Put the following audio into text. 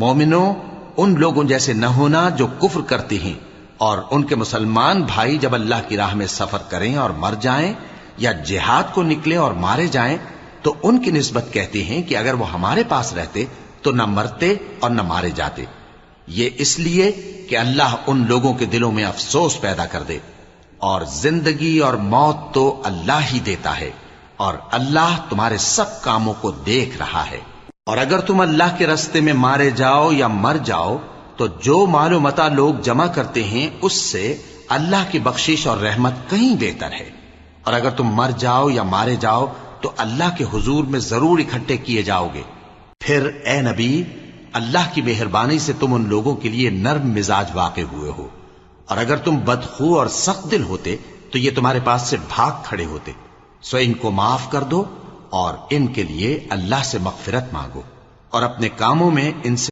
مومنوں، ان لوگوں جیسے نہ ہونا جو کفر کرتے ہیں اور ان کے مسلمان بھائی جب اللہ کی راہ میں سفر کریں اور مر جائیں یا جہاد کو نکلے اور مارے جائیں تو ان کی نسبت کہتے ہیں کہ اگر وہ ہمارے پاس رہتے تو نہ مرتے اور نہ مارے جاتے، یہ اس لیے کہ اللہ ان لوگوں کے دلوں میں افسوس پیدا کر دے، اور زندگی اور موت تو اللہ ہی دیتا ہے، اور اللہ تمہارے سب کاموں کو دیکھ رہا ہے۔ اور اگر تم اللہ کے راستے میں مارے جاؤ یا مر جاؤ تو جو مال و متاع لوگ جمع کرتے ہیں اس سے اللہ کی بخشش اور رحمت کہیں بہتر ہے، اور اگر تم مر جاؤ یا مارے جاؤ تو اللہ کے حضور میں ضرور اکٹھے کیے جاؤ گے۔ پھر اے نبی، اللہ کی مہربانی سے تم ان لوگوں کے لیے نرم مزاج واقع ہوئے ہو، اور اگر تم بدخو اور سخت دل ہوتے تو یہ تمہارے پاس سے بھاگ کھڑے ہوتے، سو ان کو معاف کر دو اور ان کے لیے اللہ سے مغفرت مانگو اور اپنے کاموں میں ان سے